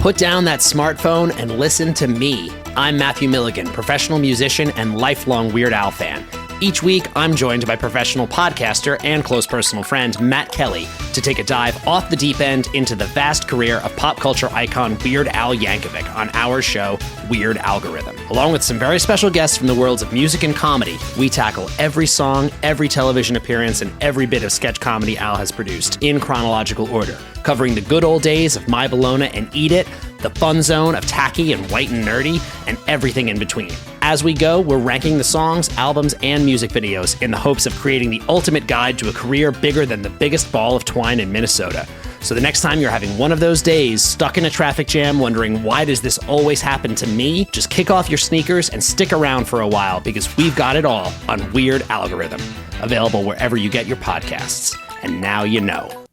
Put down that smartphone and listen to me. I'm Matthew Milligan, professional musician and lifelong Weird Al fan. Each week, I'm joined by professional podcaster and close personal friend Matt Kelly to take a dive off the deep end into the vast career of pop culture icon Weird Al Yankovic on our show, Weird Algorithm. Along with some very special guests from the worlds of music and comedy, we tackle every song, every television appearance, and every bit of sketch comedy Al has produced in chronological order, covering the good old days of My Bologna and Eat It, the fun zone of tacky and white and nerdy, and everything in between. As we go, we're ranking the songs, albums, and music videos in the hopes of creating the ultimate guide to a career bigger than the biggest ball of twine in Minnesota. So the next time you're having one of those days, stuck in a traffic jam, wondering why does this always happen to me, just kick off your sneakers and stick around for a while because we've got it all on Weird Algorithm, available wherever you get your podcasts. And now you know.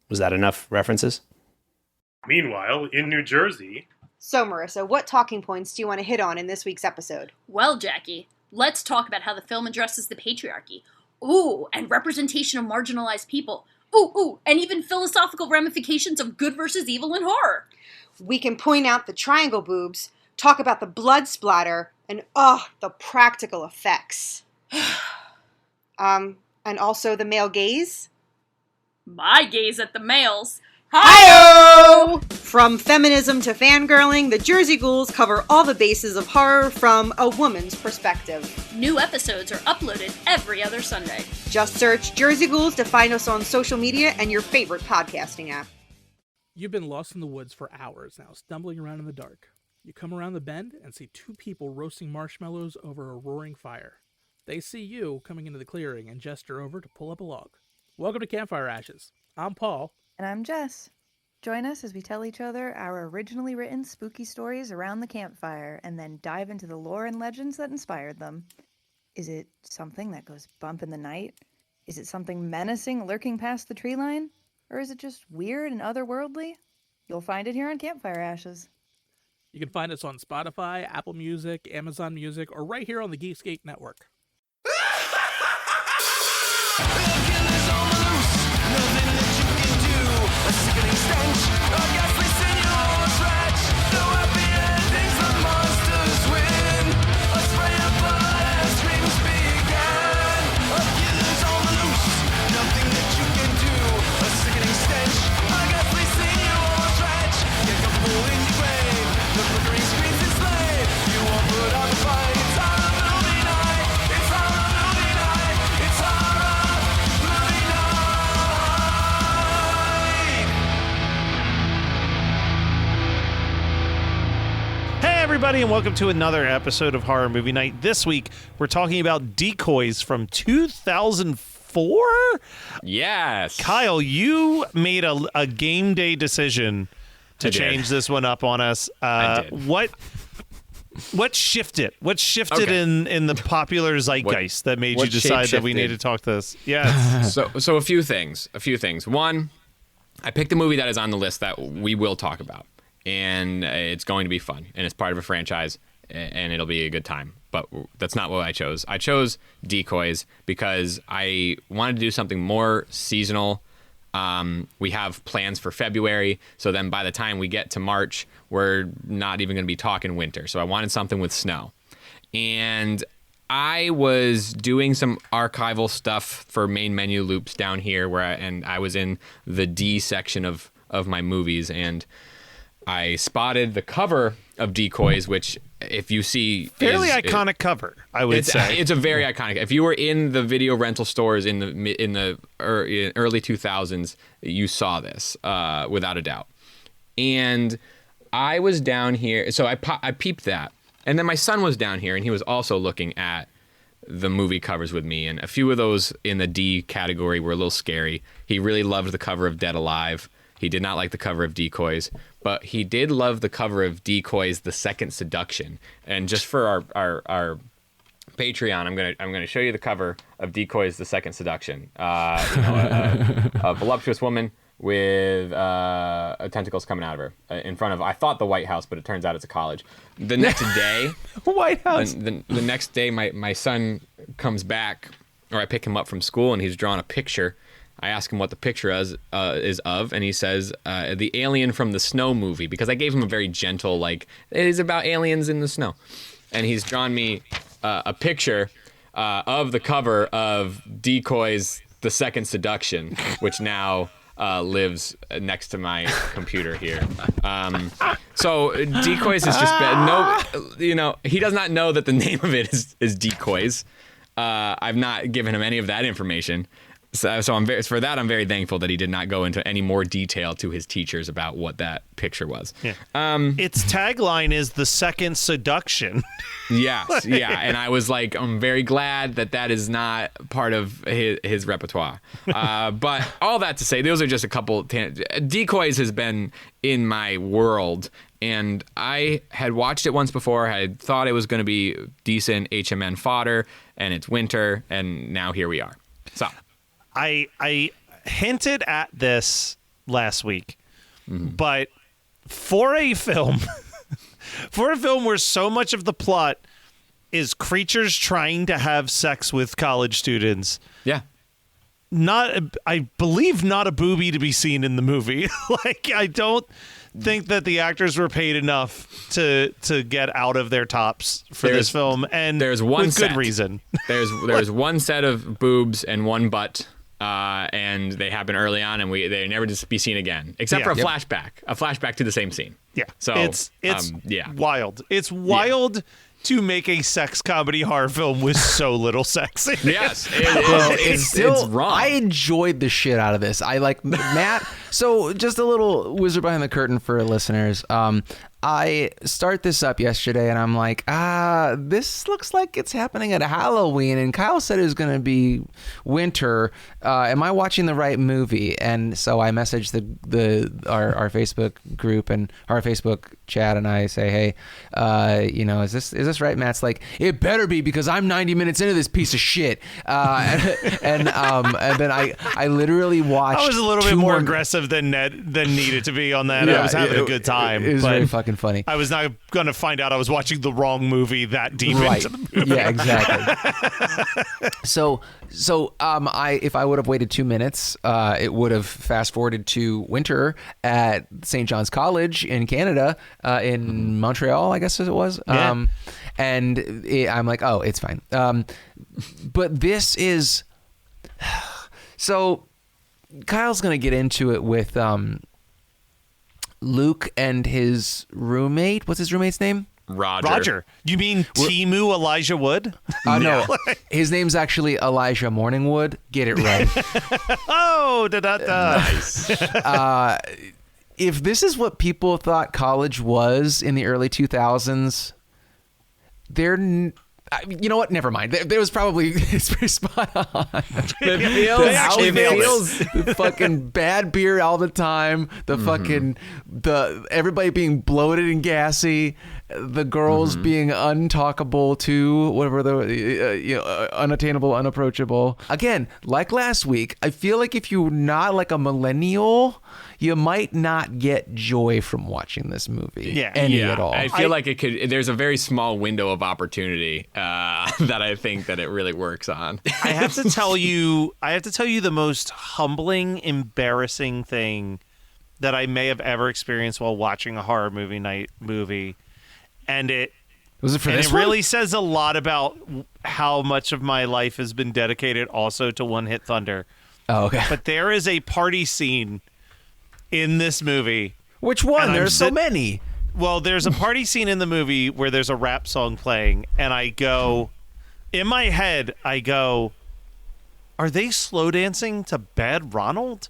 Was that enough references? Meanwhile, in New Jersey... So, Marissa, what talking points do you want to hit on in this week's episode? Well, Jackie, let's talk about how the film addresses the patriarchy. Ooh, and representation of marginalized people. Ooh, and even philosophical ramifications of good versus evil in horror. We can point out the triangle boobs, talk about the blood splatter, and the practical effects. And also the male gaze? My gaze at the males. Hi-oh! From feminism to fangirling, the Jersey Ghouls cover all the bases of horror from a woman's perspective. New episodes are uploaded every other Sunday. Just search Jersey Ghouls to find us on social media and your favorite podcasting app. You've been lost in the woods for hours now, stumbling around in the dark. You come around the bend and see two people roasting marshmallows over a roaring fire. They see you coming into the clearing and gesture over to pull up a log. Welcome to Campfire Ashes. I'm Paul. And I'm Jess. Join us as we tell each other our originally written spooky stories around the campfire and then dive into the lore and legends that inspired them. Is it something that goes bump in the night? Is it something menacing lurking past the tree line? Or is it just weird and otherworldly? You'll find it here on Campfire Ashes. You can find us on Spotify, Apple Music, Amazon Music, or right here on the Geekscape Network. Everybody, and welcome to another episode of Horror Movie Night. This week, we're talking about Decoys from 2004? Yes. Kyle, you made a game day decision to change this one up on us. I did. What shifted? What shifted in the popular zeitgeist that made you decide that we need to talk this? Yes. So a few things. One, I picked a movie that is on the list that we will talk about. And it's going to be fun, and it's part of a franchise, and it'll be a good time. But that's not what I chose. I chose Decoys because I wanted to do something more seasonal. We have plans for February, so then by the time we get to March, we're not even going to be talking winter. So I wanted something with snow. And I was doing some archival stuff for main menu loops down here, and I was in the D section of my movies, and I spotted the cover of Decoys, which, if you see, fairly iconic cover, I would say. It's a very iconic. If you were in the video rental stores in the early 2000s, you saw this without a doubt. And I was down here, so I peeped that, and then my son was down here, and he was also looking at the movie covers with me, and a few of those in the D category were a little scary. He really loved the cover of Dead Alive. He did not like the cover of Decoys, but he did love the cover of Decoys: The Second Seduction. And just for our Patreon, I'm gonna show you the cover of Decoys: The Second Seduction. A voluptuous woman with tentacles coming out of her in front of, I thought, the White House, but it turns out it's a college. The next day, White House. The next day, my son comes back, or I pick him up from school, and he's drawn a picture I ask him what the picture is of, and he says the alien from the Snow movie, because I gave him a very gentle, like, it is about aliens in the snow. And he's drawn me a picture of the cover of Decoys, The Second Seduction, which now lives next to my computer here. So Decoys has just been, he does not know that the name of it is Decoys. I've not given him any of that information. So I'm very thankful that he did not go into any more detail to his teachers about what that picture was. Yeah. Its tagline is The Second Seduction. Yes, yeah, and I was like, I'm very glad that is not part of his repertoire. But all that to say, those are just a couple. Decoys has been in my world, and I had watched it once before. I had thought it was going to be decent HMN fodder, and it's winter, and now here we are. So I hinted at this last week, but for a film where so much of the plot is creatures trying to have sex with college students, I believe not a boobie to be seen in the movie. Like, I don't think that the actors were paid enough to get out of their tops for this film, and there's one with good reason. There's one set of boobs and one butt. And they happen early on, and they never just be seen again, except for a flashback to the same scene. Yeah, so it's wild. It's wild to make a sex comedy horror film with so little sex. Yes, it's wrong. I enjoyed the shit out of this. I like Matt. So just a little wizard behind the curtain for listeners. I start this up yesterday, and I'm like, this looks like it's happening at Halloween, and Kyle said it was going to be winter. Am I watching the right movie? And so I message our Facebook group and our Facebook chat, and I say, hey, is this right? Matt's like, it better be, because I'm 90 minutes into this piece of shit. And then I literally watched. I was a little bit more aggressive than needed to be on that. Yeah, I was having a good time. It was very fucking funny. I was not going to find out I was watching the wrong movie that deep into the movie. Yeah, exactly. So if I would have waited 2 minutes, it would have fast forwarded to winter at St. John's College in Canada, in Montreal, I guess it was. Yeah. I'm like, oh, it's fine. But this is so. Kyle's gonna get into it with Luke and his roommate. What's his roommate's name? Roger. You mean Timu Elijah Wood? No. His name's actually Elijah Morningwood. Get it right. Oh, da-da-da. Nice. If this is what people thought college was in the early 2000s, you know what? Never mind. There was probably it's pretty spot on. It feels fucking bad beer all the time. The fucking everybody being bloated and gassy. The girls being untalkable too. Whatever the unattainable, unapproachable. Again, like last week, I feel like if you're not like a millennial, you might not get joy from watching this movie. Any at all. I feel like it could. There's a very small window of opportunity that I think that it really works on. I have to tell you the most humbling, embarrassing thing that I may have ever experienced while watching a horror movie. And it was it for this it really says a lot about how much of my life has been dedicated also to One Hit Thunder. Oh, okay. But there is a party scene in this movie. Which one? There's so many. Well, there's a party scene in the movie where there's a rap song playing, and I go, in my head, are they slow dancing to Bad Ronald?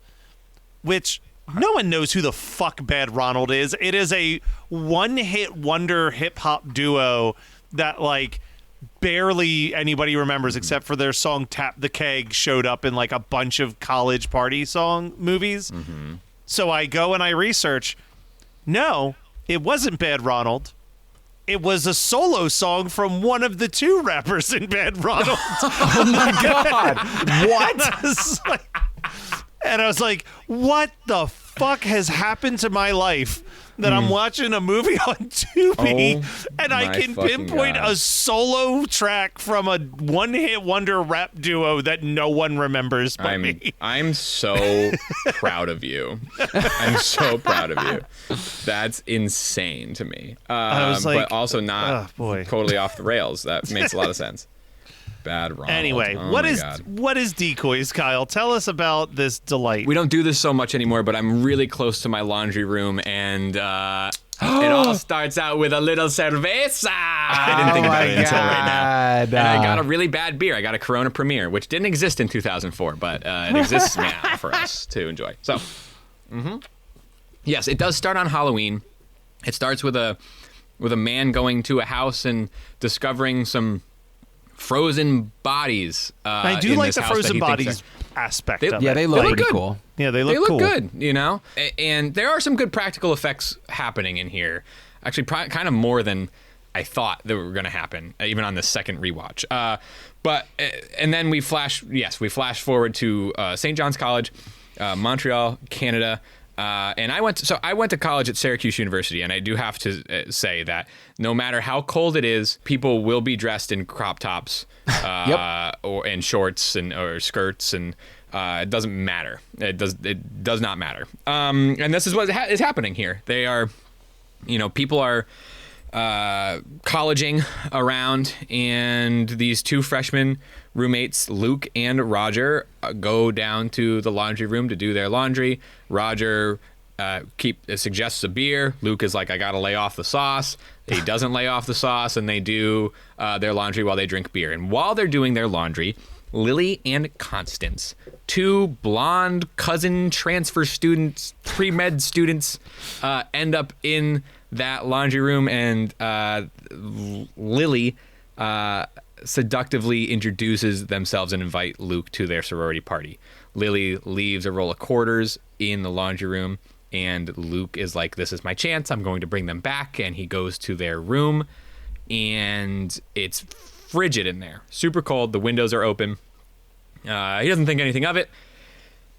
Which no one knows who the fuck Bad Ronald is. It is a one-hit wonder hip-hop duo that, like, barely anybody remembers except for their song Tap the Keg showed up in, like, a bunch of college party song movies. So I go and I research. No, it wasn't Bad Ronald. It was a solo song from one of the two rappers in Bad Ronald. Oh, my God. What? And I was like, what the fuck? fuck has happened to my life that I'm watching a movie on Tubi and I can pinpoint a solo track from a one-hit wonder rap duo that no one remembers but me. I'm so proud of you. I'm so proud of you. That's insane to me. I was like, but also not totally off the rails. That makes a lot of sense. Bad Ronald. Anyway, what is Decoys, Kyle? Tell us about this delight. We don't do this so much anymore, but I'm really close to my laundry room, and it all starts out with a little cerveza. I didn't think about it until right now. And I got a really bad beer. I got a Corona Premier, which didn't exist in 2004, but it exists now for us to enjoy. So, yes, it does start on Halloween. It starts with a man going to a house and discovering some frozen bodies. I do like the frozen bodies aspect of it. Yeah, they look pretty good. cool. Yeah, they look cool. Good, you know? And there are some good practical effects happening in here. Actually, kind of more than I thought that were going to happen, even on the second rewatch. And then we flash forward to St. John's College, Montreal, Canada. And I went to college at Syracuse University, and I do have to say that no matter how cold it is, people will be dressed in crop tops, or in shorts or skirts, and it doesn't matter. It does not matter. And this is what is happening here. They are, people are colleging around, and these two freshmen roommates, Luke and Roger, go down to the laundry room to do their laundry. Roger suggests a beer. Luke is like, I gotta lay off the sauce. He doesn't lay off the sauce, and they do their laundry while they drink beer. And while they're doing their laundry, Lily and Constance, two blonde cousin transfer students, pre-med students, end up in that laundry room, and Lily seductively introduces themselves and invite Luke to their sorority party. Lily leaves a roll of quarters in the laundry room, and Luke is like, this is my chance. I'm going to bring them back. And he goes to their room, and it's frigid in there. Super cold. The windows are open. He doesn't think anything of it.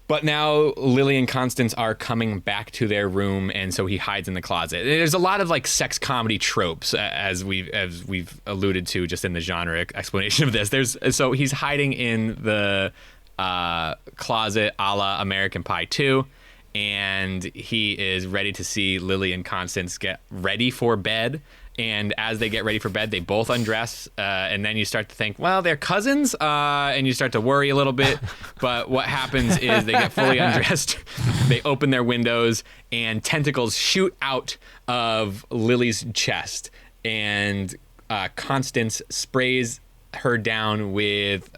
But now Lily and Constance are coming back to their room, and so he hides in the closet. There's a lot of like sex comedy tropes, as we've alluded to just in the genre explanation of this. So he's hiding in the closet, a la American Pie 2, and he is ready to see Lily and Constance get ready for bed. And as they get ready for bed, they both undress, and then you start to think, well, they're cousins, and you start to worry a little bit. But what happens is they get fully undressed, they open their windows, and tentacles shoot out of Lily's chest, and Constance sprays her down with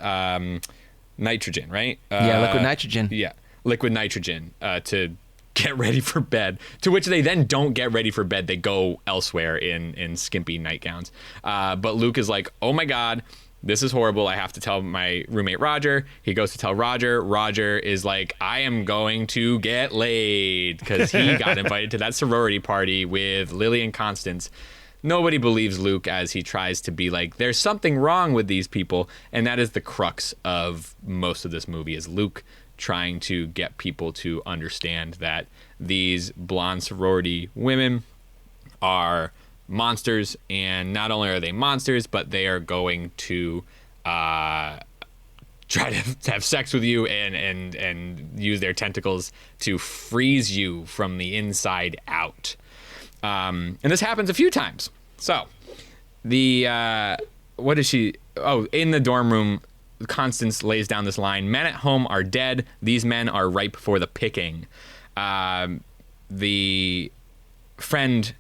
nitrogen, right? Liquid nitrogen. Yeah, liquid nitrogen to get ready for bed, to which they then don't get ready for bed. They go elsewhere in skimpy nightgowns. But Luke is like, oh my God, this is horrible. I have to tell my roommate Roger. He goes to tell Roger. Roger is like, I am going to get laid, because he got invited to that sorority party with Lily and Constance. Nobody believes Luke as he tries to be like, there's something wrong with these people. And that is the crux of most of this movie, is Luke trying to get people to understand that these blonde sorority women are monsters, and not only are they monsters, but they are going to try to have sex with you and use their tentacles to freeze you from the inside out. And this happens a few times. So in the dorm room, Constance lays down this line: men at home are dead. These men are ripe for the picking. The friend,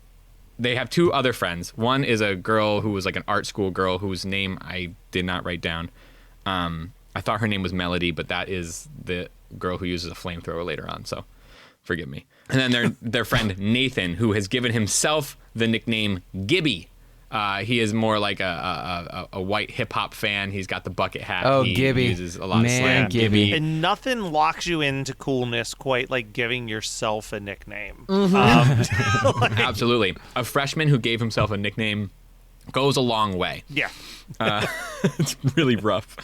they have two other friends. One is a girl who was like an art school girl whose name I did not write down. I thought her name was Melody, but that is the girl who uses a flamethrower later on, so forgive me. And then their friend Nathan, who has given himself the nickname Gibby. He is more like a white hip hop fan. He's got the bucket hat. Oh, he Gibby. uses a lot of slang. Man, Gibby. And nothing locks you into coolness quite like giving yourself a nickname. Absolutely. A freshman who gave himself a nickname goes a long way. Yeah. It's really rough.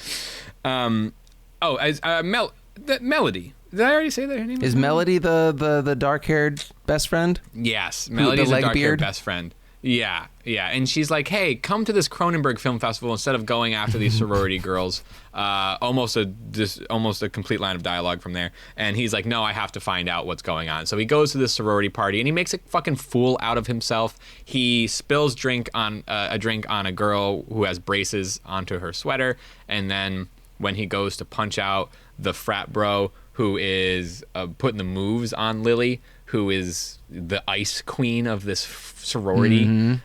Melody. Did I already say that her name Is Melody the dark-haired best friend? Yes, Melody's the a leg dark-haired beard? best friend. Yeah, and she's like, "Hey, come to this Cronenberg Film Festival instead of going after these sorority girls." Almost a complete line of dialogue from there. And he's like, "No, I have to find out what's going on." So he goes to this sorority party and he makes a fucking fool out of himself. He spills a drink on a girl who has braces onto her sweater, and then when he goes to punch out the frat bro who is putting the moves on Lily, who is the ice queen of this sorority.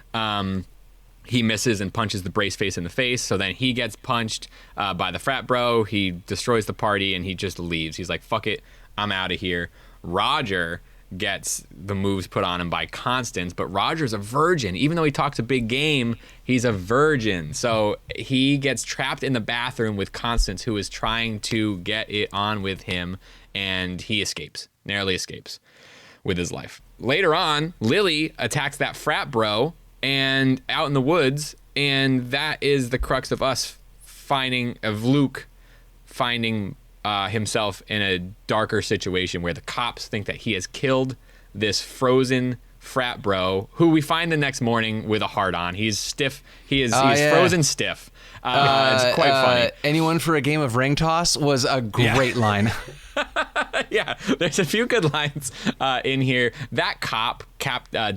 He misses and punches the brace face in the face. So then he gets punched by the frat bro. He destroys the party and he just leaves. He's like, fuck it, I'm out of here. Roger gets the moves put on him by Constance, but Roger's a virgin. Even though he talks a big game, he's a virgin. So he gets trapped in the bathroom with Constance, who is trying to get it on with him, and he escapes, narrowly escapes with his life. Later on, Lily attacks that frat bro and out in the woods, and that is the crux of Luke finding himself in a darker situation where the cops think that he has killed this frozen frat bro, who we find the next morning with a heart on. He's stiff. He's frozen stiff. It's quite funny. Anyone for a game of ring toss was a great line. Yeah, there's a few good lines in here. That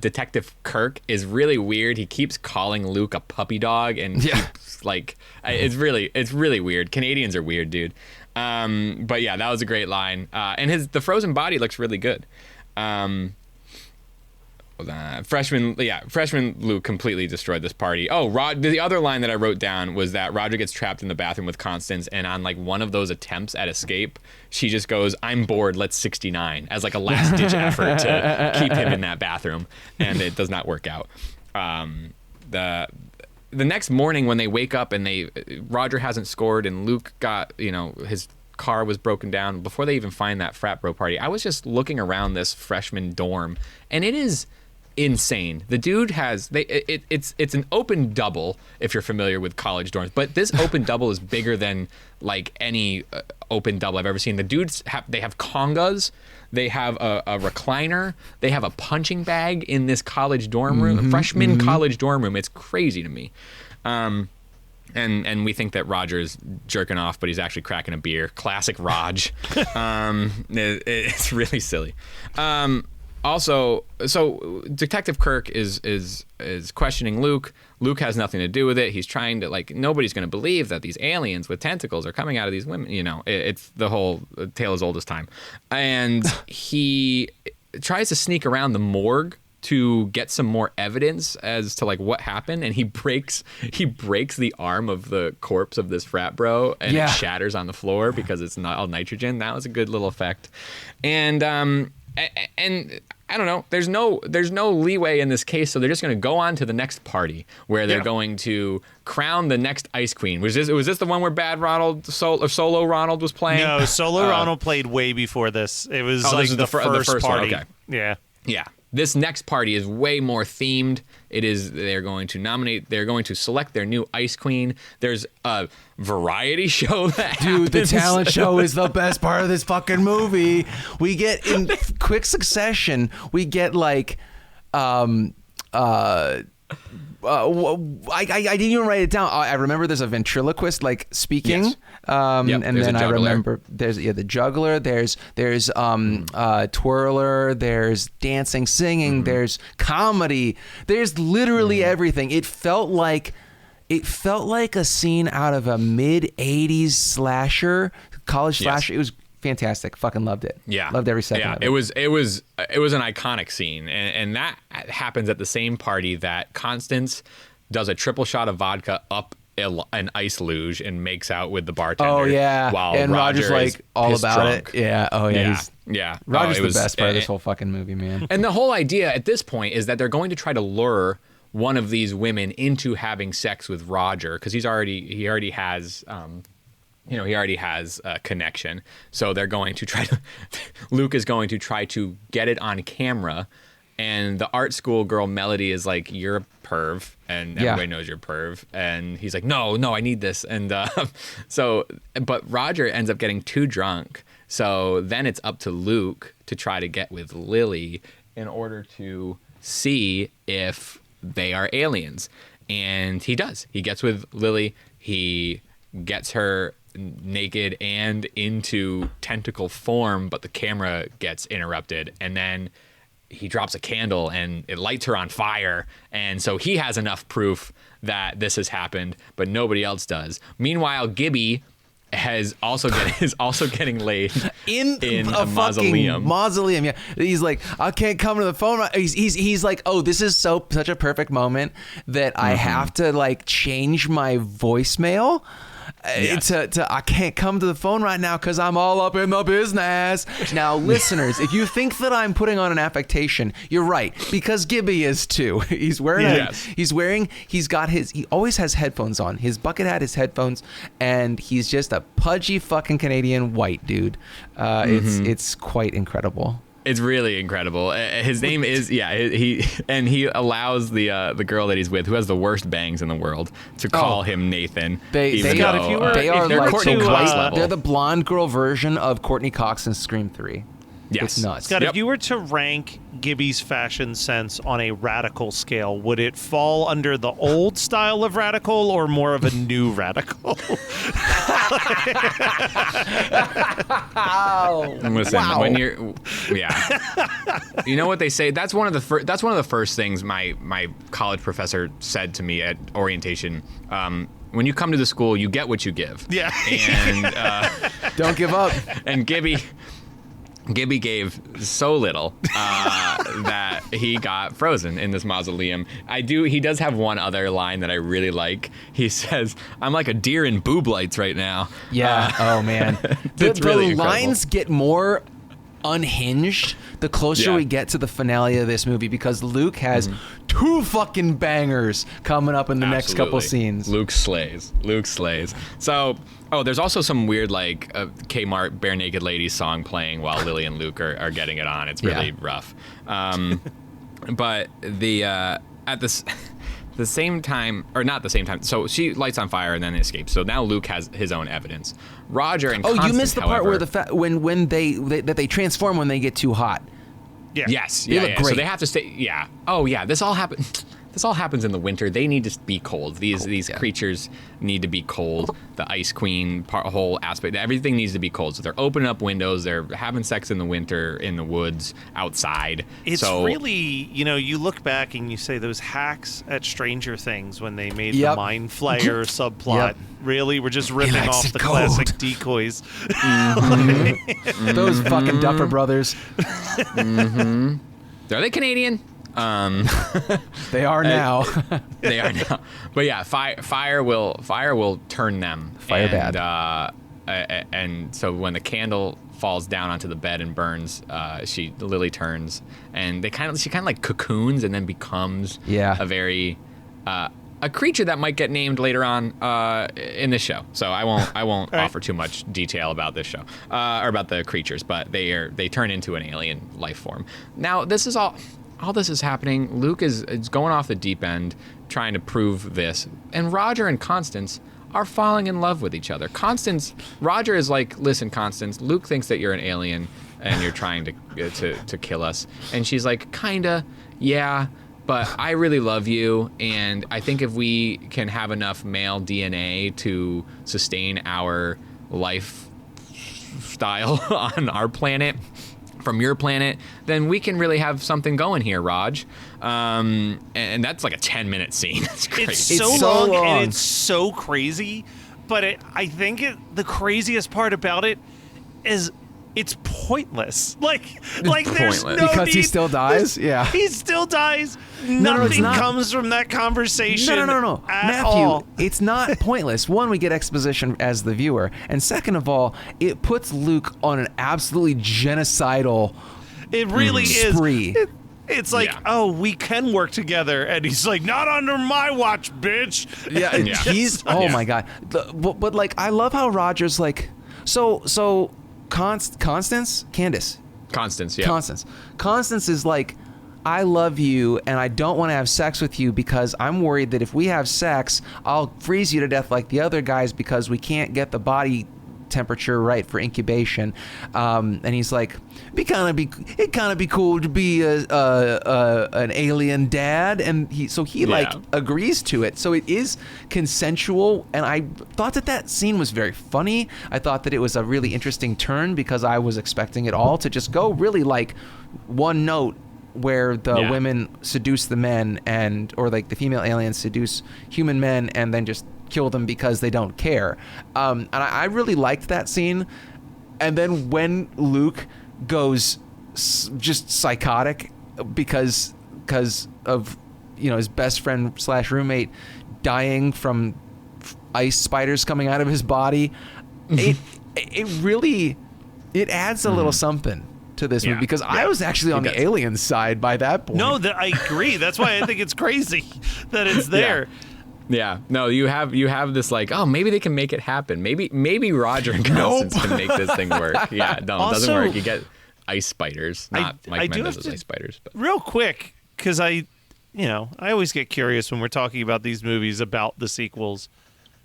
Detective Kirk is really weird. He keeps calling Luke a puppy dog, and keeps, like, it's really weird. Canadians are weird, dude. But yeah, that was a great line. And the frozen body looks really good. Freshman Luke completely destroyed this party. Oh, the other line that I wrote down was that Roger gets trapped in the bathroom with Constance, and on like one of those attempts at escape, she just goes, "I'm bored, let's 69," as like a last ditch effort to keep him in that bathroom, and it does not work out. The next morning when they wake up and Roger hasn't scored and Luke got, his car was broken down before they even find that frat bro party. I was just looking around this freshman dorm, and it is insane. The dude has it's an open double, if you're familiar with college dorms, but this open double is bigger than like any open double I've ever seen. The dudes have congas, they have a recliner, they have a punching bag in this college dorm room, freshman college dorm room. It's crazy to me. And we think that Roger's jerking off, but he's actually cracking a beer. Classic Raj. It's really silly. Also, so Detective Kirk is questioning Luke. Luke has nothing to do with it. He's trying to, like, nobody's going to believe that these aliens with tentacles are coming out of these women. It's the whole tale as old as time. And he tries to sneak around the morgue to get some more evidence as to like what happened, and he breaks the arm of the corpse of this frat bro, and it shatters on the floor because it's not all nitrogen. That was a good little effect. And I don't know, there's no leeway in this case, so they're just going to go on to the next party where they're going to crown the next ice queen. Was this the one where Bad Ronald Solo Ronald was playing? No, Solo Ronald played way before this. It was the first party. Okay. Yeah. This next party is way more themed. They're going to select their new ice queen. There's a variety show that happens. The talent show is the best part of this fucking movie. We get in quick succession, we get like I didn't even write it down. I remember there's a ventriloquist like speaking. Yes. And then I remember there's the juggler, there's twirler, there's dancing, singing, there's comedy, there's literally everything. It felt like a scene out of a mid-'80s slasher, college slasher. It was fantastic. Fucking loved it. Yeah. Loved every second of it. It was an iconic scene. And that happens at the same party that Constance does a triple shot of vodka up an ice luge and makes out with the bartender. Oh yeah. While and Roger's like all about drunk. it. Yeah. Oh yeah. Roger's the best part of this whole fucking movie, man. And the whole idea at this point is that they're going to try to lure one of these women into having sex with Roger because he already has a connection. So they're going to try to Luke is going to try to get it on camera, and the art school girl Melody is like, "You're a perv," and everybody knows you're a perv, and he's like, no, I need this. And but Roger ends up getting too drunk, So then it's up to Luke to try to get with Lily in order to see if they are aliens. And he does. He gets with Lily. He gets her naked and into tentacle form, but the camera gets interrupted. And then he drops a candle and it lights her on fire. And so he has enough proof that this has happened, but nobody else does. Meanwhile, Gibby is also getting laid in a mausoleum. Mausoleum, yeah. He's like, I can't come to the phone. He's like, oh, this is such a perfect moment that I have to like change my voicemail. Yes. I can't come to the phone right now because I'm all up in the business. Now, listeners, if you think that I'm putting on an affectation, you're right, because Gibby is too. He's wearing he always has headphones on. His bucket hat, his headphones, and he's just a pudgy fucking Canadian white dude. It's quite incredible. It's really incredible. His name is he allows the girl that he's with, who has the worst bangs in the world, to call him Nathan. They're the blonde girl version of Courtney Cox in Scream 3. Yes. It's nuts. Scott, if you were to rank Gibby's fashion sense on a radical scale, would it fall under the old style of radical or more of a new radical? Listen, when you're, you know what they say. That's one of the first things my college professor said to me at orientation. When you come to the school, you get what you give. Yeah. And don't give up. And Gibby gave so little that he got frozen in this mausoleum. He does have one other line that I really like. He says, "I'm like a deer in boob lights right now." Yeah. Oh man. The really lines get more unhinged the closer we get to the finale of this movie, because Luke has two fucking bangers coming up in the next couple scenes. Luke slays. So, there's also some weird like Kmart Bare Naked Ladies song playing while Lily and Luke are getting it on. It's really rough. But at the same time, or not the same time, so she lights on fire and then escapes. So now Luke has his own evidence. Roger and Constance, you missed the part however, where when they transform when they get too hot. Yeah. Yes. They look great. So they have to stay. Yeah. Oh yeah. This all happens in the winter. They need to be cold. These creatures need to be cold. The Ice Queen whole aspect, everything needs to be cold. So they're opening up windows. They're having sex in the winter in the woods outside. It's really, you look back and you say those hacks at Stranger Things when they made the Mind Flayer subplot. Really, we're just ripping off the classic Decoys. Those fucking Duffer Brothers. Are they Canadian? They are now. They are now. But yeah, fire will turn them. Fire bad. And so when the candle falls down onto the bed and burns, Lily turns, and she kind of like cocoons and then becomes a very a creature that might get named later on in this show. So I won't offer too much detail about this show or about the creatures, but they turn into an alien life form. Now this is all this is happening. Luke is going off the deep end trying to prove this, and Roger and Constance are falling in love with each other. Roger is like, listen, Constance, Luke thinks that you're an alien and you're trying to kill us. And she's like, kinda, yeah, but I really love you, and I think if we can have enough male DNA to sustain our lifestyle on our planet from your planet, then we can really have something going here, Raj. And that's like a 10-minute scene. It's crazy. It's so long and it's so crazy, but I think the craziest part about it is it's pointless. Like there's no because need, he still dies. Yeah, he still dies. Nothing comes from that conversation. No. Matthew, all. It's not pointless. One, we get exposition as the viewer, and second of all, it puts Luke on an absolutely genocidal. It really spree. is. It's like, we can work together, and he's like, not under my watch, bitch. Yeah, he's. Oh my god. But like, I love how Roger's like, so. Constance is like, I love you and I don't want to have sex with you because I'm worried that if we have sex, I'll freeze you to death like the other guys because we can't get the body temperature right for incubation. And he's like, it'd kind of be cool to be an alien dad. And he like agrees to it. So it is consensual. And I thought that scene was very funny. I thought that it was a really interesting turn because I was expecting it all to just go really like one note, where the women seduce the men or like the female aliens seduce human men and then just kill them because they don't care. And I really liked that scene. And then when Luke goes just psychotic because of, his best friend / roommate dying from ice spiders coming out of his body, it really adds a little something to this movie because I was actually on the alien side by that point. No, I agree. That's why I think it's crazy that it's there. Yeah. No, you have this like, oh, maybe they can make it happen. Maybe Roger and Constance can make this thing work. Yeah, no, it doesn't work. You get ice spiders, not Mike Mendez's ice spiders. But. Real quick, because I always get curious when we're talking about these movies about the sequels.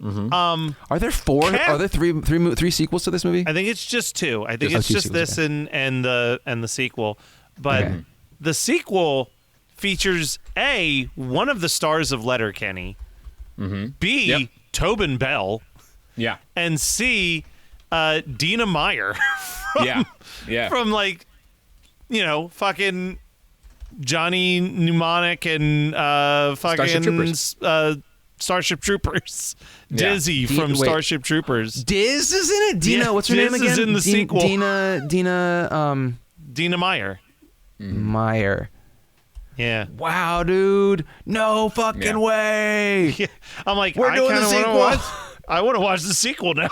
Mm-hmm. Are there four? Are there three sequels to this movie? I think it's just two. I think it's just this and the sequel. But the sequel features one of the stars of Letterkenny, B Tobin Bell, and C Dina Meyer from like fucking Johnny Mnemonic and fucking Starship Troopers. Dizzy from Starship Troopers. Diz is in it? Dina, what's her name again? Diz is in the sequel. Dina Meyer. Meyer. Yeah. Wow, dude. No fucking way. Yeah. I'm like, we're doing the sequel. I want to watch the sequel now.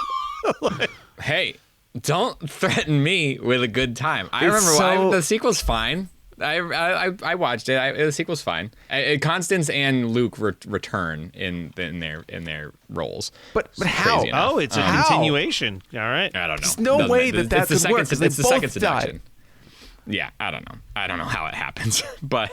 Hey, don't threaten me with a good time. I remember the sequel's fine. I watched it. The sequel's fine. Constance and Luke return in their roles. But how? Crazy enough. Oh, it's a continuation. All right. I don't know. There's no way that could work. It's the second seduction. Yeah, I don't know. I don't know how it happens, but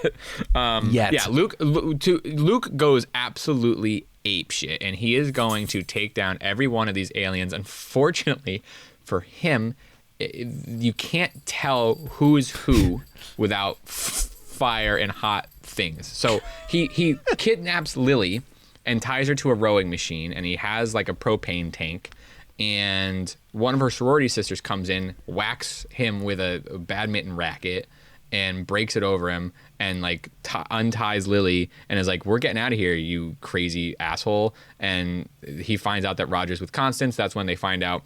Luke goes absolutely apeshit, and he is going to take down every one of these aliens. Unfortunately for him, you can't tell who is who without fire and hot things. So he kidnaps Lily and ties her to a rowing machine, and he has like a propane tank. And one of her sorority sisters comes in, whacks him with a badminton racket, and breaks it over him, and like unties Lily, and is like, "We're getting out of here, you crazy asshole." And he finds out that Roger's with Constance. That's when they find out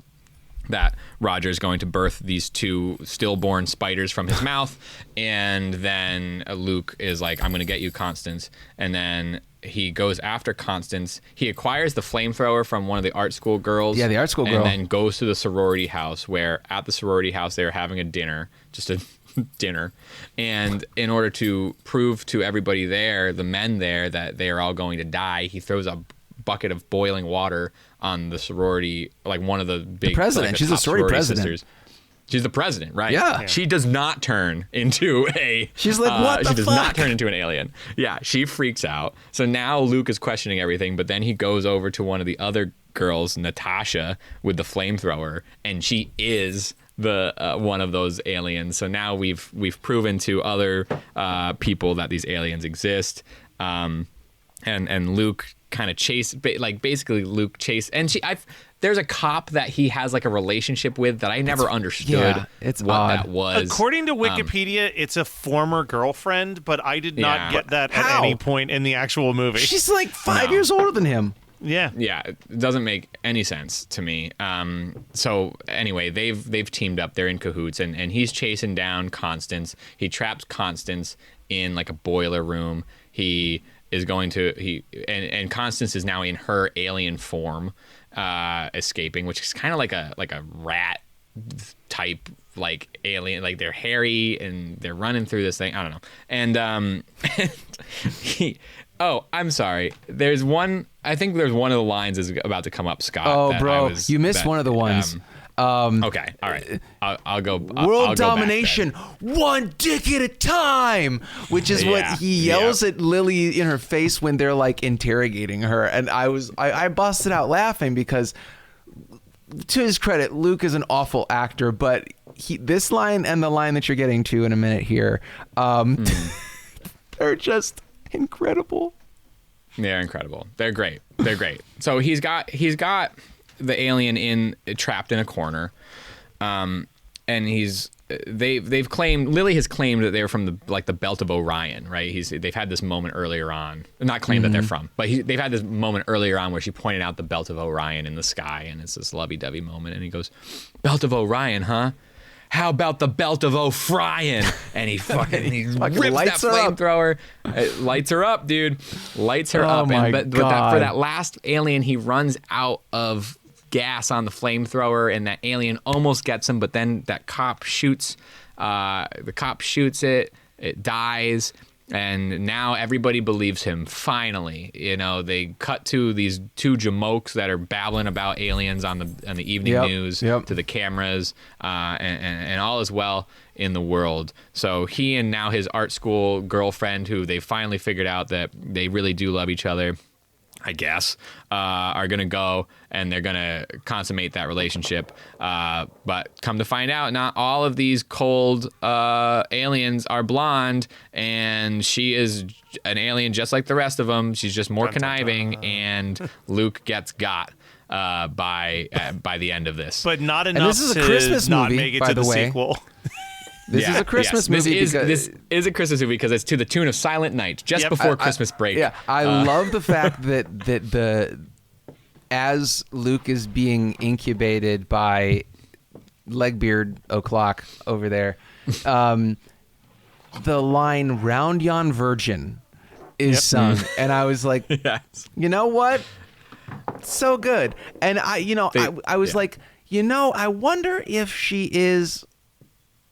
that Roger's going to birth these two stillborn spiders from his mouth. And then Luke is like, "I'm going to get you, Constance." And then he goes after Constance. He acquires the flamethrower from one of the art school girls. Yeah, the art school girl. And then goes to the sorority house, where at the sorority house they are having a dinner, just a dinner. And in order to prove to everybody there, the men there, that they are all going to die, he throws a bucket of boiling water on the sorority, like one of the big... The president. Like She's a sorority president. Sisters. She's the president, right? Yeah. She does not turn into a... She's like, what the fuck? She does not turn into an alien. Yeah, she freaks out. So now Luke is questioning everything, but then he goes over to one of the other girls, Natasha, with the flamethrower, and she is the one of those aliens. So now we've proven to other people that these aliens exist. And Luke kind of basically Luke chase, and there's a cop that he has like a relationship with that I never understood it's what odd. that was. According to Wikipedia, it's a former girlfriend, but I did not get that at any point in the actual movie. She's like 5 years older than him. Yeah. Yeah, it doesn't make any sense to me. So anyway, they've teamed up. They're in cahoots, and he's chasing down Constance. He traps Constance in like a boiler room. He is going to and Constance is now in her alien form, escaping, which is kind of like a rat type like alien. Like they're hairy and they're running through this thing. I don't know. And oh, I'm sorry. I think there's one of the lines is about to come up, Scott. Oh, bro, you missed one of the ones. Okay, all right. I'll go. World domination, one dick at a time, which is what he yells at Lily in her face when they're like interrogating her. And I busted out laughing because to his credit, Luke is an awful actor, but this line and the line that you're getting to in a minute here, they're just incredible. They're incredible. They're great. They're great. So he's got the alien trapped in a corner, and they've claimed, Lily has claimed that they're from the belt of Orion, right? They've had this moment earlier on, not claimed that they're from, but they've had this moment earlier on where she pointed out the belt of Orion in the sky, and it's this lovey-dovey moment, and he goes, "Belt of Orion, huh? How about the belt of O'Fryan?" And he rips that flamethrower. It lights her up, dude. Lights her up. My and God. for that last alien, he runs out of gas on the flamethrower, and that alien almost gets him, but then that cop shoots. The cop shoots it. It dies. And now everybody believes him. Finally, they cut to these two jamokes that are babbling about aliens on the evening news to the cameras, and all is well in the world. So he and now his art school girlfriend, who they finally figured out that they really do love each other, I guess, are going to go and they're going to consummate that relationship. But come to find out, not all of these cold aliens are blonde, and she is an alien just like the rest of them. She's just more conniving, and Luke gets got by the end of this. But not enough this is a Christmas to not movie, make it by to the the way. sequel. This is a Christmas movie. This is a Christmas movie because it's to the tune of Silent Night, just before Christmas break. Yeah, I love the fact that as Luke is being incubated by Legbeard O'Clock over there, the line "Round yon virgin" is sung, and I was like, you know what? So good. And I was like, I wonder if she is.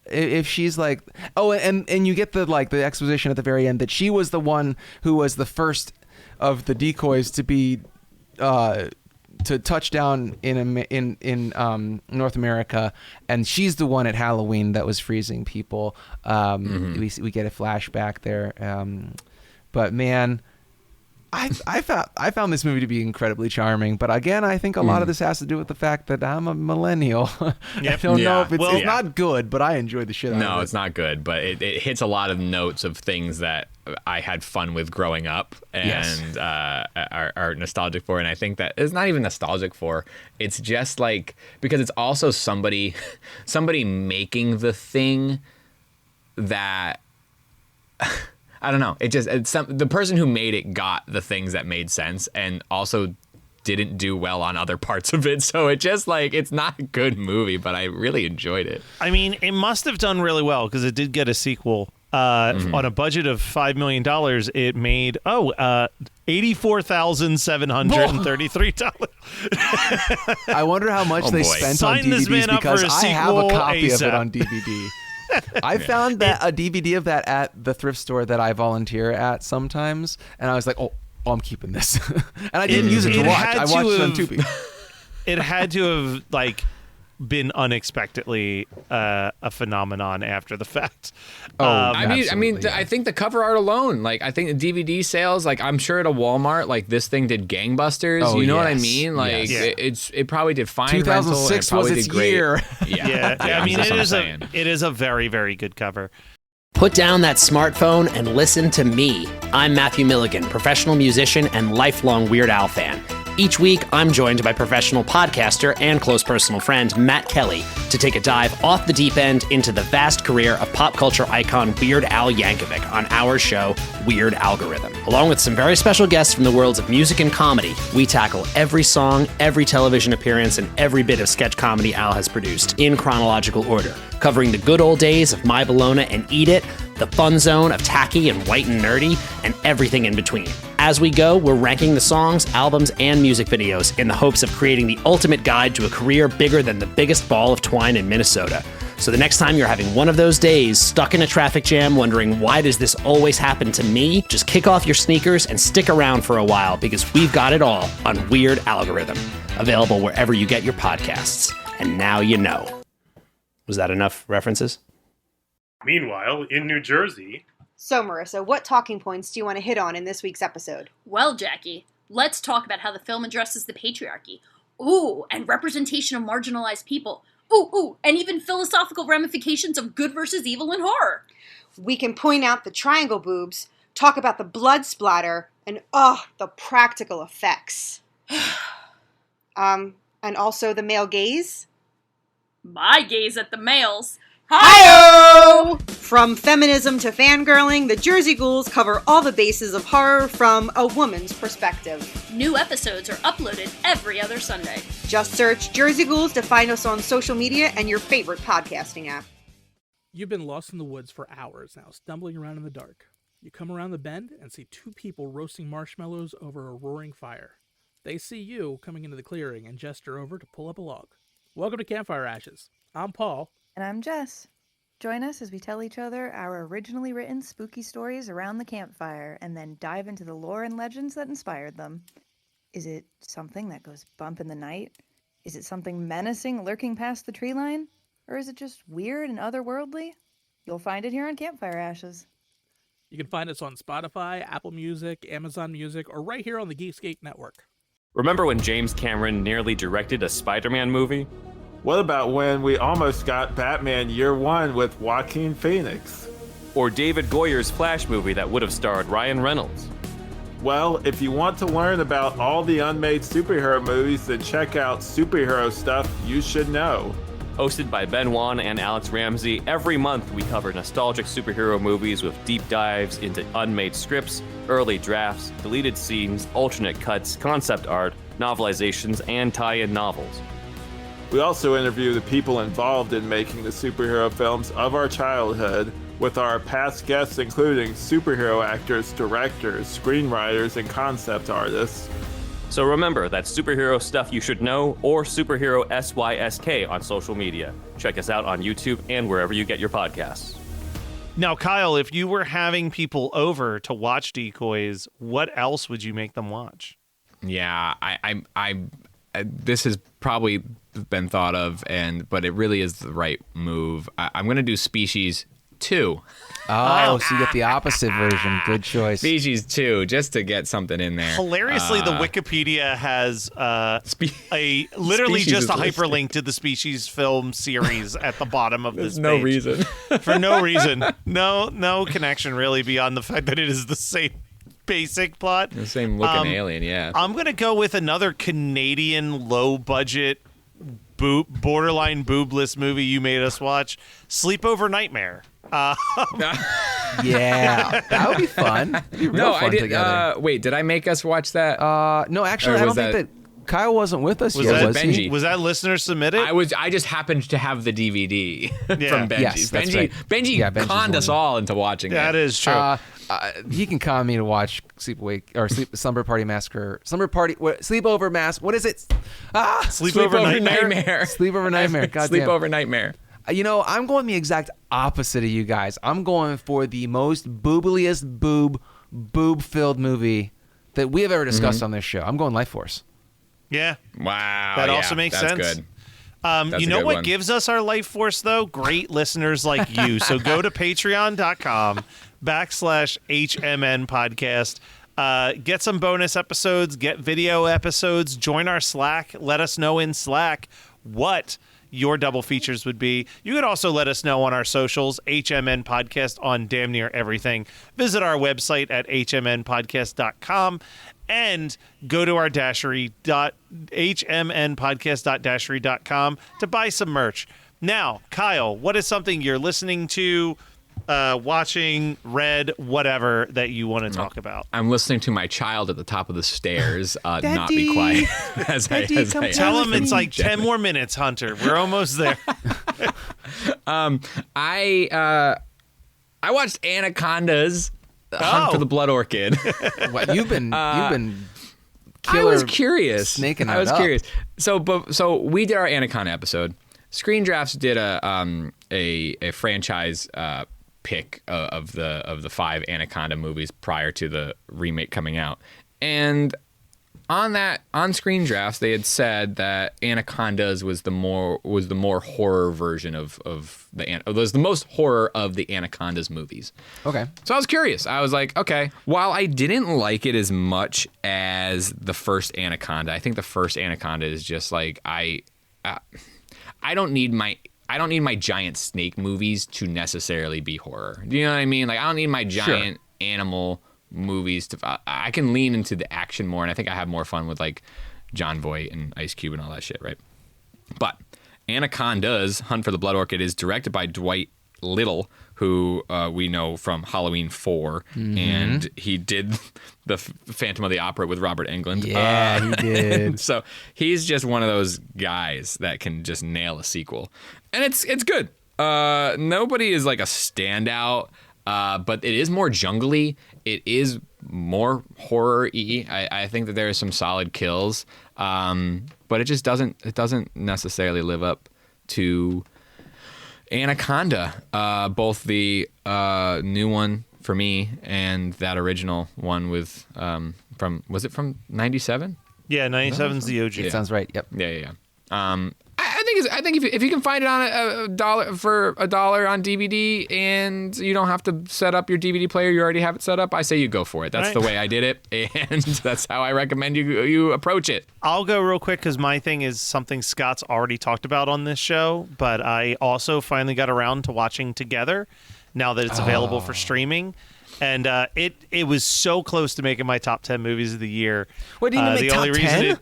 If she's like, and you get the exposition at the very end that she was the one who was the first of the decoys to be to touch down in North America, and she's the one at Halloween that was freezing people. We get a flashback there, but man, I found this movie to be incredibly charming, but again, I think a lot of this has to do with the fact that I'm a millennial. I don't know if it's not good, but I enjoyed the shit out of it. No, it's not good, but it hits a lot of notes of things that I had fun with growing up and are nostalgic for, and I think that it's not even nostalgic for. It's just like, because it's also somebody making the thing that. I don't know. The person who made it got the things that made sense and also didn't do well on other parts of it. So it's not a good movie, but I really enjoyed it. I mean, it must have done really well because it did get a sequel. On a budget of $5 million, it made $84,733. I wonder how much they spent Sign on this DVDs man up for because a I have a sequel copy of it ASAP. on DVD. I found that a DVD of that at the thrift store that I volunteer at sometimes, and I was like, oh, I'm keeping this. And I didn't use it to watch. I watched it on Tubi. It had to have been unexpectedly a phenomenon after the fact. I think the cover art alone, I think the DVD sales, I'm sure at a Walmart, this thing did gangbusters. Oh, you know what I yes. mean? Yes. It probably did fine. 2006 rental, was and it its probably did year. great. Yeah, I mean, that's what I'm saying. it is a very, very good cover. Put down that smartphone and listen to me. I'm Matthew Milligan, professional musician and lifelong Weird Al fan. Each week, I'm joined by professional podcaster and close personal friend Matt Kelly to take a dive off the deep end into the vast career of pop culture icon Weird Al Yankovic on our show, Weird Algorithm. Along with some very special guests from the worlds of music and comedy, we tackle every song, every television appearance, and every bit of sketch comedy Al has produced in chronological order, covering the good old days of My Bologna and Eat It, the fun zone of tacky and white and nerdy, and everything in between. As we go, we're ranking the songs, albums, and music videos in the hopes of creating the ultimate guide to a career bigger than the biggest ball of twine in Minnesota. So the next time you're having one of those days, stuck in a traffic jam, wondering why does this always happen to me, just kick off your sneakers and stick around for a while because we've got it all on Weird Algorithm, available wherever you get your podcasts. And now you know. Was that enough references? Meanwhile, in New Jersey... So, Marissa, what talking points do you want to hit on in this week's episode? Well, Jackie, let's talk about how the film addresses the patriarchy. Ooh, and representation of marginalized people. Ooh, and even philosophical ramifications of good versus evil in horror. We can point out the triangle boobs, talk about the blood splatter, and the practical effects. And also the male gaze. My gaze at the males. Hi-oh! From feminism to fangirling, the Jersey Ghouls cover all the bases of horror from a woman's perspective. New episodes are uploaded every other Sunday. Just search Jersey Ghouls to find us on social media and your favorite podcasting app. You've been lost in the woods for hours now, stumbling around in the dark. You come around the bend and see two people roasting marshmallows over a roaring fire. They see you coming into the clearing and gesture over to pull up a log. Welcome to Campfire Ashes. I'm Paul. And I'm Jess. Join us as we tell each other our originally written spooky stories around the campfire and then dive into the lore and legends that inspired them. Is it something that goes bump in the night? Is it something menacing lurking past the tree line? Or is it just weird and otherworldly? You'll find it here on Campfire Ashes. You can find us on Spotify, Apple Music, Amazon Music, or right here on the Geekscape Network. Remember when James Cameron nearly directed a Spider-Man movie? What about when we almost got Batman Year One with Joaquin Phoenix? Or David Goyer's Flash movie that would have starred Ryan Reynolds? Well, if you want to learn about all the unmade superhero movies, then check out Superhero Stuff You Should Know. Hosted by Ben Wan and Alex Ramsey, every month we cover nostalgic superhero movies with deep dives into unmade scripts, early drafts, deleted scenes, alternate cuts, concept art, novelizations, and tie-in novels. We also interview the people involved in making the superhero films of our childhood, with our past guests including superhero actors, directors, screenwriters, and concept artists. So remember, that's Superhero Stuff You Should Know, or Superhero SYSK on social media. Check us out on YouTube and wherever you get your podcasts. Now, Kyle, if you were having people over to watch Decoys, what else would you make them watch? Yeah, I this has probably been thought of, but it really is the right move. I'm going to do Species 2. Oh, so you get the opposite version. Good choice. Species 2, just to get something in there. Hilariously, the Wikipedia has literally just a hyperlink to the Species film series at the bottom of this page. No reason. For no reason. No connection, really, beyond the fact that it is the same basic plot. The same looking alien, yeah. I'm going to go with another Canadian low-budget, borderline boobless movie you made us watch, Sleepover Nightmare. Yeah, that would be fun. It'd be real fun I did. Together. Wait, did I make us watch that? No, actually, I don't think that Kyle wasn't with us yet. Was Benji? he? Was that listener submitted? I just happened to have the DVD from Benji. Yes, that's right. Benji conned us all into watching it. That is true. He can con me to watch Slumber Party Massacre. Sleepover Mass. What is it? Sleepover Nightmare. Sleepover Nightmare. Goddamn. Sleepover Nightmare. You know, I'm going the exact opposite of you guys. I'm going for the most boobliest boob-filled movie that we have ever discussed on this show. I'm going Life Force. Yeah. Wow. That also makes sense. Good. You know what gives us our life force, though? Great listeners like you. So go to patreon.com/HMN podcast. Get some bonus episodes, get video episodes, join our Slack. Let us know in Slack what your double features would be. You could also let us know on our socials, HMN Podcast on damn near everything. Visit our website at hmnpodcast.com and go to our dashery, hmnpodcast.dashery.com to buy some merch. Now, Kyle, what is something you're listening to, watching, read, whatever that you want to talk about? I'm listening to my child at the top of the stairs not be quiet. Tell him it's like 10 more minutes, Hunter. We're almost there. I watched Anaconda's Hunt for the Blood Orchid. What, you've been killer. I was curious. Snaking I was up. curious. So we did our Anaconda episode. Screen Drafts did a franchise pick of the 5 Anaconda movies prior to the remake coming out, and on Screen Drafts, they had said that Anacondas was the more horror version of was the most horror of the Anacondas movies. Okay. So I was curious. I was like, okay. While I didn't like it as much as the first Anaconda, I think the first Anaconda is just like I don't need my giant snake movies to necessarily be horror. Do you know what I mean? Like I don't need my giant animal movies I can lean into the action more, and I think I have more fun with like John Voight and Ice Cube and all that shit, right? But Anaconda's Hunt for the Blood Orchid is directed by Dwight Little, who we know from Halloween 4, and he did the Phantom of the Opera with Robert Englund. Yeah, he did. So he's just one of those guys that can just nail a sequel, and it's good. Nobody is like a standout. But it is more jungly. It is more horror-y. I think that there are some solid kills, but it just doesn't necessarily live up to Anaconda. Both the new one for me and that original one with was it from 97? Yeah, 97's the OG. Sounds right. Yep. Yeah. I think if you can find it on $1 on DVD and you don't have to set up your DVD player, you already have it set up, I say you go for it. That's the way I did it, and that's how I recommend you approach it. I'll go real quick because my thing is something Scott's already talked about on this show, but I also finally got around to watching Together now that it's available for streaming. And it was so close to making my top 10 movies of the year. What, didn't you make top 10?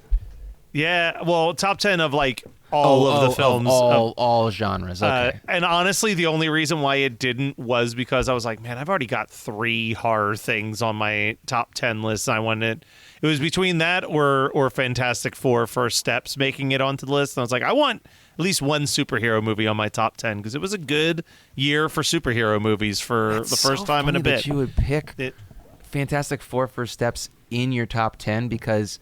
Yeah, well, top 10 of like all of the films. All genres, okay. And honestly, the only reason why it didn't was because I was like, man, I've already got 3 horror things on my top 10 list. I wanted it was between that or Fantastic Four First Steps making it onto the list. And I was like, I want at least one superhero movie on my top 10 because it was a good year for superhero movies for the first time in a bit. That you would pick Fantastic Four First Steps in your top 10 because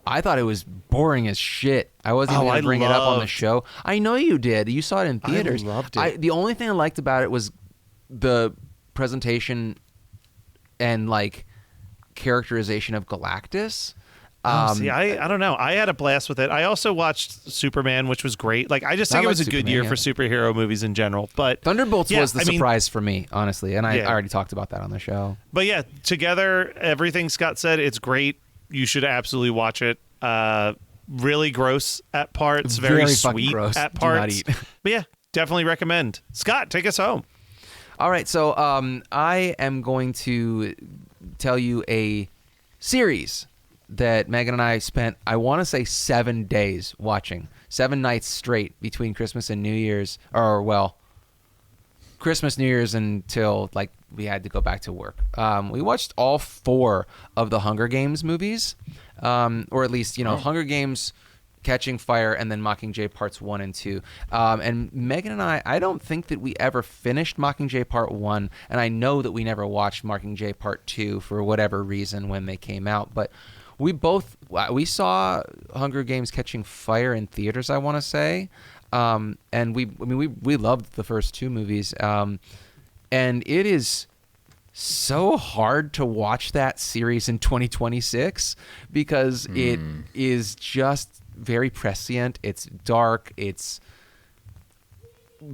I thought it was boring as shit. I wasn't even going to bring it up on the show. I know you did. You saw it in theaters. I loved it. The only thing I liked about it was the presentation and like characterization of Galactus. See, I don't know. I had a blast with it. I also watched Superman, which was great. Like, I just think it was a good year for superhero movies in general. But Thunderbolts was the surprise for me, honestly, and I already talked about that on the show. But yeah, Together, everything Scott said, it's great. You should absolutely watch it. Really gross at parts, very sweet gross. at parts. But yeah, definitely recommend. Scott, take us home. All right, so I am going to tell you a series that Megan and I spent, I want to say 7 days watching. 7 nights straight between Christmas and New Year's, or well, Christmas, New Year's until like we had to go back to work. We watched all 4 of the Hunger Games movies, or at least, Hunger Games, Catching Fire, and then Mockingjay Parts 1 and 2. And Megan and I don't think that we ever finished Mockingjay Part 1, and I know that we never watched Mockingjay Part 2 for whatever reason when they came out, but we saw Hunger Games Catching Fire in theaters, I want to say. And we loved the first 2 movies. And it is so hard to watch that series in 2026 because it is just very prescient. It's dark. It's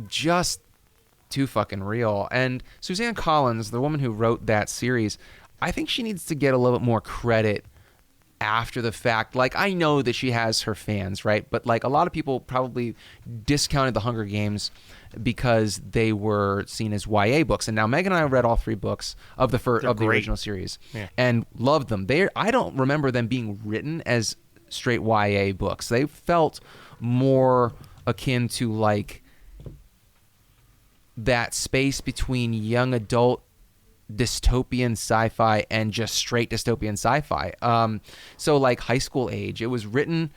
just too fucking real. And Suzanne Collins, the woman who wrote that series, I think she needs to get a little bit more credit after the fact. Like, I know that she has her fans, right? But like a lot of people probably discounted the Hunger Games because they were seen as YA books. And now Megan and I read all 3 books of the original series and loved them. I don't remember them being written as straight YA books. They felt more akin to like that space between young adult dystopian sci-fi and just straight dystopian sci-fi. So like high school age. It was written,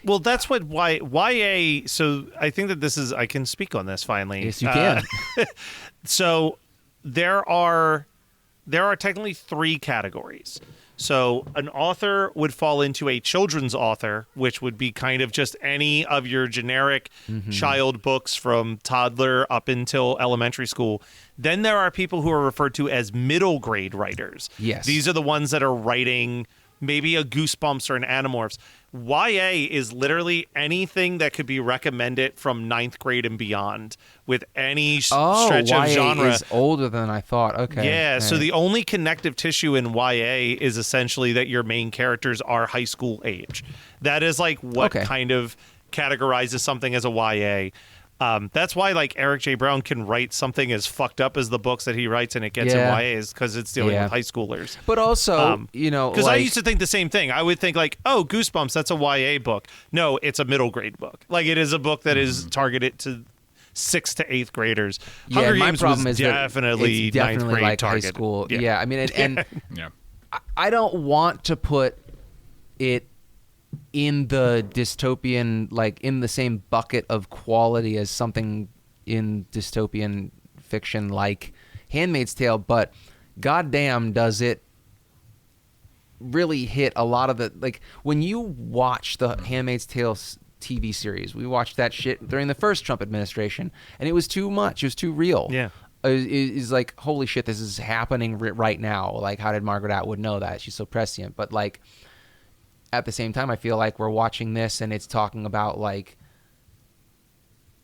well, that's what YA, so I think that this is, I can speak on this finally. Yes, you can. So there are technically 3 categories. So an author would fall into a children's author, which would be kind of just any of your generic child books from toddler up until elementary school. Then there are people who are referred to as middle grade writers. Yes. These are the ones that are writing maybe a Goosebumps or an Animorphs. YA is literally anything that could be recommended from 9th grade and beyond with any stretch YA of genre. Is older than I thought. Okay. Yeah, All so right. the only connective tissue in YA is essentially that your main characters are high school age. That is like what kind of categorizes something as a YA. That's why like Eric J. Brown can write something as fucked up as the books that he writes and it gets in YAs because it's dealing with high schoolers. But also, because I used to think the same thing. I would think like, oh, Goosebumps, that's a YA book. No, it's a middle grade book. Like it is a book that is targeted to 6th to 8th graders. Hunger my Games problem was is definitely it's definitely 9th grade like target. high school. Yeah. Yeah, I mean, and Yeah. I don't want to put it in the dystopian, like in the same bucket of quality as something in dystopian fiction like Handmaid's Tale, but goddamn does it really hit a lot of the, like when you watch the Handmaid's Tale TV series, we watched that shit during the first Trump administration and it was too much, it was too real. Yeah. Is like, holy shit, this is happening right now. Like, how did Margaret Atwood know that? She's so prescient. But like at the same time, I feel like we're watching this and it's talking about like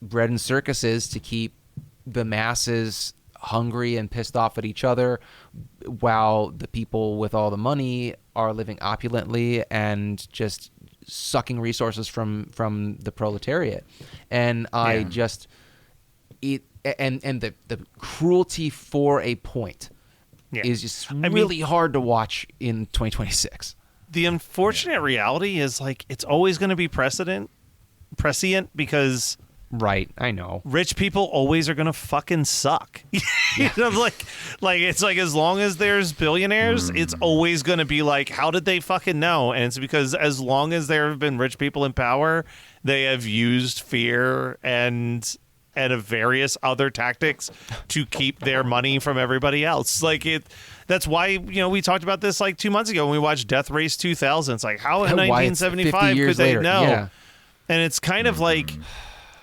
bread and circuses to keep the masses hungry and pissed off at each other while the people with all the money are living opulently and just sucking resources from the proletariat. And I just and the cruelty for a point is just really hard to watch in 2026. The unfortunate reality is like it's always going to be prescient because I know rich people always are going to fucking suck. You know, like it's like as long as there's billionaires, it's always going to be like, how did they fucking know? And it's because as long as there have been rich people in power, they have used fear and various other tactics to keep their money from everybody else. That's why, we talked about this like 2 months ago when we watched Death Race 2000. It's like, how in 1975 could they know? Yeah. And it's kind of like,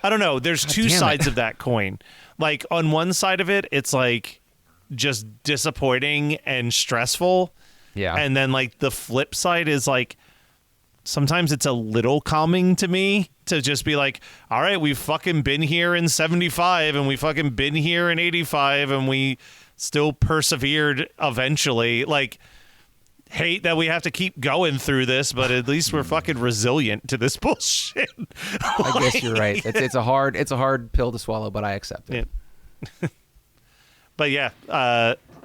I don't know. There's two sides of that coin. Like on one side of it, it's like just disappointing and stressful. Yeah. And then like the flip side is like, sometimes it's a little calming to me to just be like, all right, we've fucking been here in 75 and we fucking been here in 85 and we still persevered eventually. Like, hate that we have to keep going through this, but at least we're fucking resilient to this bullshit. I guess you're right. It's a hard pill to swallow, but I accept it. Yeah. But yeah,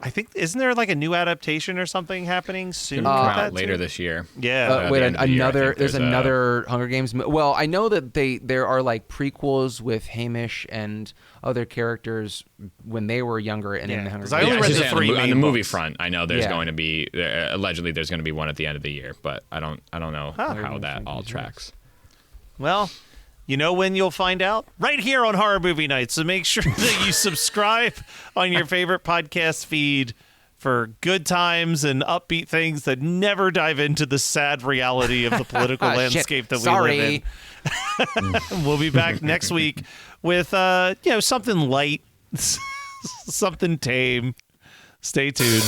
I think, isn't there like a new adaptation or something happening soon? Come out later this year. Yeah. Wait, there's another Hunger Games. Well, I know that there are like prequels with Hamish and other characters when they were younger and in the Hunger Games. I only read the three on the main movie books. front. I know there's going to be allegedly there's going to be one at the end of the year, but I don't know how that all tracks. Well, you know when you'll find out? Right here on Horror Movie Night. So make sure that you subscribe on your favorite podcast feed for good times and upbeat things that never dive into the sad reality of the political landscape that we live in. We'll be back next week with something light, something tame. Stay tuned.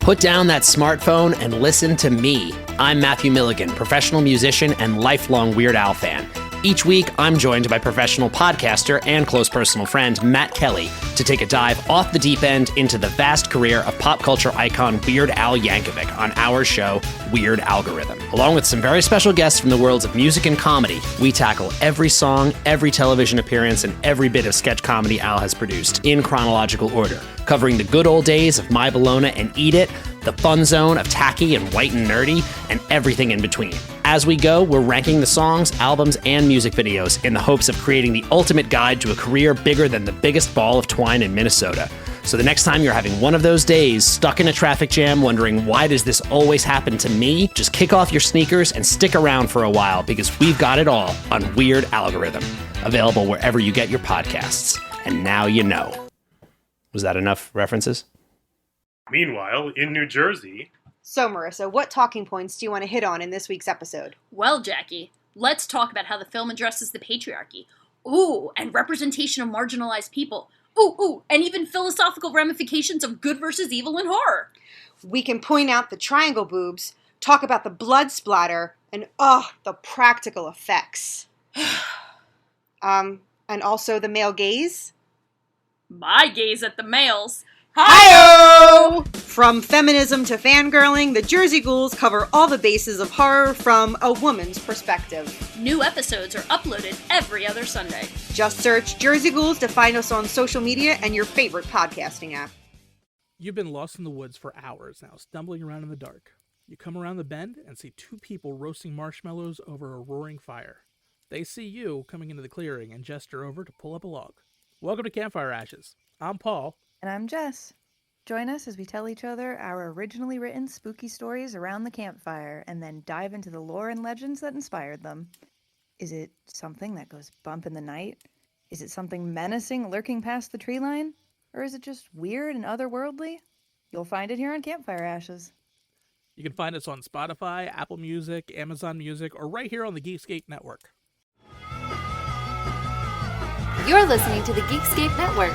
Put down that smartphone and listen to me. I'm Matthew Milligan, professional musician and lifelong Weird Al fan. Each week, I'm joined by professional podcaster and close personal friend Matt Kelly to take a dive off the deep end into the vast career of pop culture icon Weird Al Yankovic on our show, Weird Algorithm. Along with some very special guests from the worlds of music and comedy, we tackle every song, every television appearance, and every bit of sketch comedy Al has produced in chronological order, covering the good old days of My Bologna and Eat It, the fun zone of tacky and white and nerdy, and everything in between. As we go, we're ranking the songs, albums, and music videos in the hopes of creating the ultimate guide to a career bigger than the biggest ball of twine in Minnesota. So the next time you're having one of those days, stuck in a traffic jam, wondering why does this always happen to me, just kick off your sneakers and stick around for a while because we've got it all on Weird Algorithm, available wherever you get your podcasts. And now you know. Was that enough references? Meanwhile, in New Jersey... So, Marissa, what talking points do you want to hit on in this week's episode? Well, Jackie, let's talk about how the film addresses the patriarchy. Ooh, and representation of marginalized people. Ooh, and even philosophical ramifications of good versus evil in horror. We can point out the triangle boobs, talk about the blood splatter, and the practical effects. And also the male gaze. My gaze at the males. Hi-yo! From feminism to fangirling, the Jersey Ghouls cover all the bases of horror from a woman's perspective. New episodes are uploaded every other Sunday. Just search Jersey Ghouls to find us on social media and your favorite podcasting app. You've been lost in the woods for hours now, stumbling around in the dark. You come around the bend and see two people roasting marshmallows over a roaring fire. They see you coming into the clearing and gesture over to pull up a log. Welcome to Campfire Ashes. I'm Paul. And I'm Jess. Join us as we tell each other our originally written spooky stories around the campfire and then dive into the lore and legends that inspired them. Is it something that goes bump in the night? Is it something menacing lurking past the tree line? Or is it just weird and otherworldly? You'll find it here on Campfire Ashes. You can find us on Spotify, Apple Music, Amazon Music, or right here on the Geekscape Network. You're listening to the Geekscape Network.